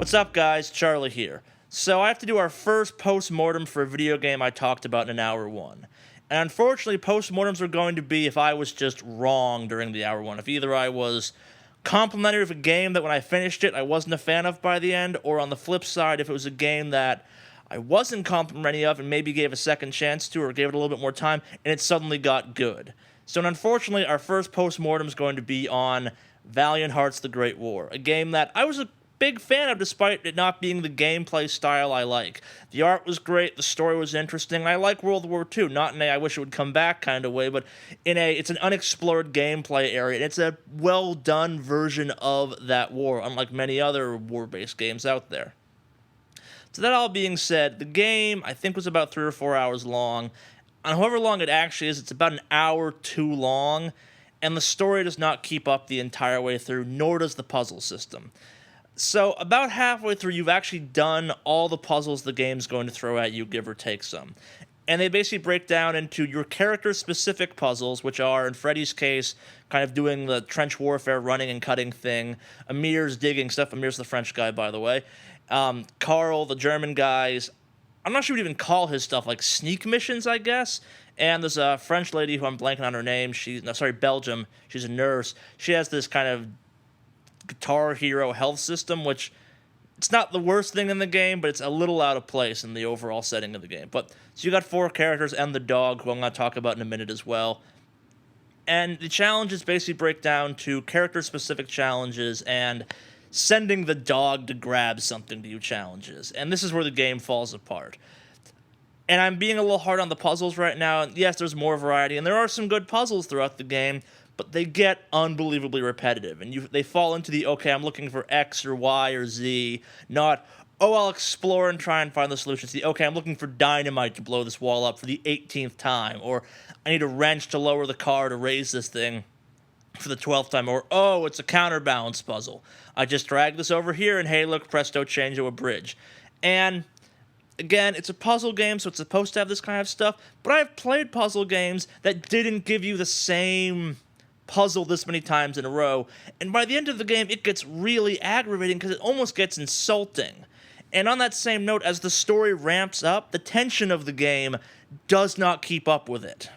What's up, guys? Charlie here. So I have to do our first postmortem for a video game I talked about in hour one. And unfortunately, postmortems are going to be if I was just wrong during the hour one. If either I was complimentary of a game that when I finished it I wasn't a fan of by the end, or on the flip side, if it was a game that I wasn't complimentary of and maybe gave a second chance to or gave it a little bit more time and it suddenly got good. So unfortunately, our first postmortem is going to be on Valiant Hearts: The Great War, a game that I was a big fan of despite it not being the gameplay style I like. The art was great, the story was interesting, and I like World War II, not in a I wish it would come back kind of way, but it's an unexplored gameplay area, and it's a well-done version of that war, unlike many other war-based games out there. So that all being said, the game, I think, was about 3 or 4 hours long, and however long it actually is, it's about an hour too long, and the story does not keep up the entire way through, nor does the puzzle system. So about halfway through, you've actually done all the puzzles the game's going to throw at you, give or take some. And they basically break down into your character-specific puzzles, which are, in Freddy's case, kind of doing the trench warfare running and cutting thing. Amir's digging stuff. Amir's the French guy, by the way. Carl, the German guys. I'm not sure what you even call his stuff, like sneak missions, I guess. And there's a French lady who I'm blanking on her name. Belgium. She's a nurse. She has this kind of Guitar Hero health system, which it's not the worst thing in the game, but it's a little out of place in the overall setting of the game. But so you got 4 characters and the dog, who I'm going to talk about in a minute as well. And the challenges basically break down to character-specific challenges and sending the dog to grab something to you challenges. And this is where the game falls apart. And I'm being a little hard on the puzzles right now. Yes, there's more variety, and there are some good puzzles throughout the game, but they get unbelievably repetitive, and they fall into the, okay, I'm looking for X or Y or Z, not, oh, I'll explore and try and find the solutions. The, okay, I'm looking for dynamite to blow this wall up for the 18th time, or I need a wrench to lower the car to raise this thing for the 12th time, or, oh, it's a counterbalance puzzle. I just drag this over here, and hey, look, presto, change to a bridge. And again, it's a puzzle game, so it's supposed to have this kind of stuff, but I've played puzzle games that didn't give you the same puzzle this many times in a row, and by the end of the game, it gets really aggravating because it almost gets insulting. And on that same note, as the story ramps up, the tension of the game does not keep up with it.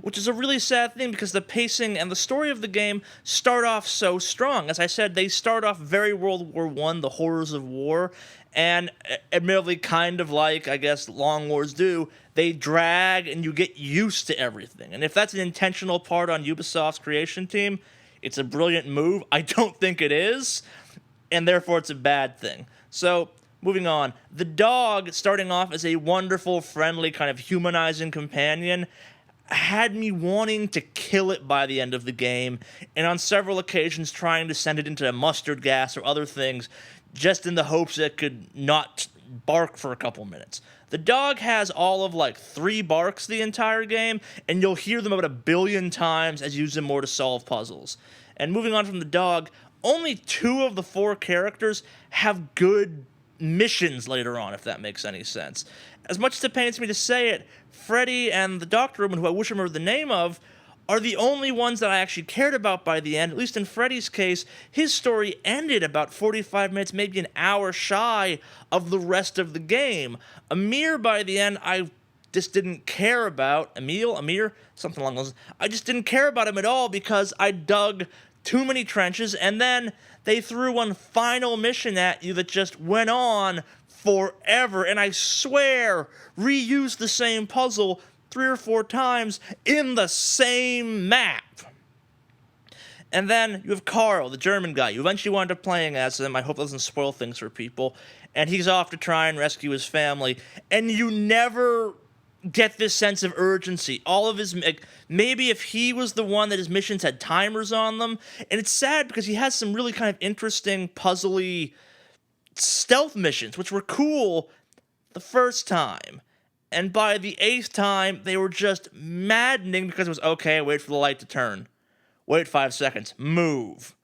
Which is a really sad thing because the pacing and the story of the game start off so strong. As I said, they start off very World War I, the horrors of war, and admittedly kind of like, I guess, long wars do, they drag and you get used to everything. And if that's an intentional part on Ubisoft's creation team, it's a brilliant move. I don't think it is, and therefore it's a bad thing. So, moving on. The dog, starting off as a wonderful, friendly, kind of humanizing companion, had me wanting to kill it by the end of the game, and on several occasions trying to send it into mustard gas or other things, just in the hopes that it could not bark for a couple minutes. The dog has all of like 3 barks the entire game, and you'll hear them about 1 billion times as you use them more to solve puzzles. And moving on from the dog, only 2 of the 4 characters have good missions later on, if that makes any sense. As much as it pains me to say it, Freddy and the Doctor Woman, who I wish I remember the name of, are the only ones that I actually cared about by the end. At least in Freddy's case, his story ended about 45 minutes, maybe an hour shy of the rest of the game. Amir, by the end, I just didn't care about. Amir? Something along those lines. I just didn't care about him at all because I dug too many trenches, and then they threw one final mission at you that just went on forever, and I swear, reused the same puzzle 3 or 4 times in the same map. And then you have Carl, the German guy. You eventually wind up playing as him. I hope that doesn't spoil things for people. And he's off to try and rescue his family. And you never get this sense of urgency. All of his, maybe if he was the one that his missions had timers on them. And it's sad because he has some really kind of interesting, puzzly stealth missions, which were cool the first time. And by the 8th time, they were just maddening because it was, okay, wait for the light to turn. Wait 5 seconds. Move.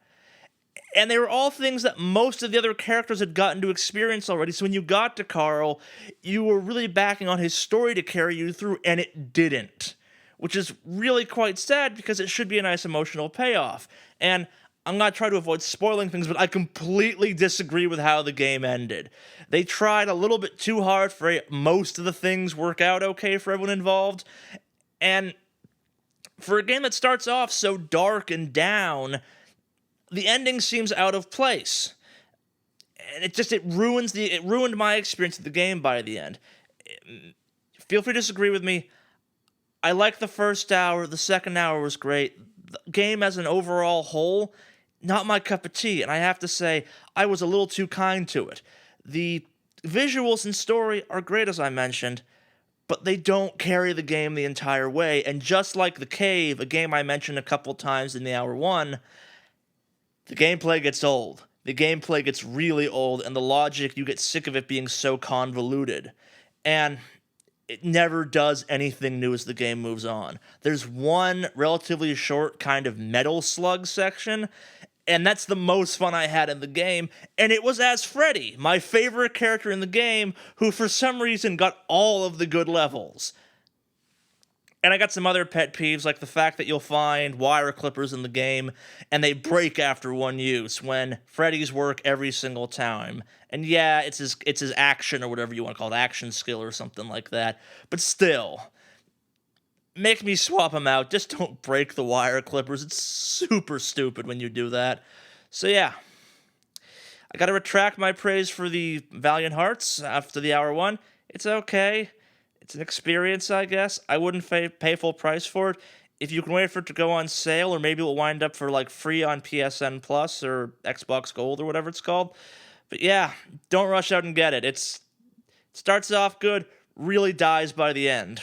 And they were all things that most of the other characters had gotten to experience already, so when you got to Carl, you were really backing on his story to carry you through, and it didn't. Which is really quite sad because it should be a nice emotional payoff. And I'm not trying to avoid spoiling things, but I completely disagree with how the game ended. They tried a little bit too hard for most of the things work out okay for everyone involved, and for a game that starts off so dark and down, the ending seems out of place. And it ruined my experience of the game by the end. Feel free to disagree with me. I liked the first hour, the second hour was great. The game as an overall whole, not my cup of tea, and I have to say, I was a little too kind to it. The visuals and story are great, as I mentioned, but they don't carry the game the entire way, and just like The Cave, a game I mentioned a couple times in the hour one, the gameplay gets old. The gameplay gets really old, and the logic, you get sick of it being so convoluted. And it never does anything new as the game moves on. There's one relatively short kind of metal slug section, and that's the most fun I had in the game, and it was as Freddy, my favorite character in the game, who for some reason got all of the good levels. And I got some other pet peeves, like the fact that you'll find wire clippers in the game, and they break after one use, when Freddy's work every single time. And yeah, it's his action, or whatever you want to call it, action skill or something like that. But still, make me swap them out. Just don't break the wire clippers. It's super stupid when you do that. So yeah, I gotta retract my praise for the Valiant Hearts after the hour one. It's okay. It's an experience, I guess. I wouldn't pay full price for it. If you can wait for it to go on sale, or maybe it'll wind up for like free on PSN Plus or Xbox Gold or whatever it's called. But yeah, don't rush out and get it. It starts off good, really dies by the end.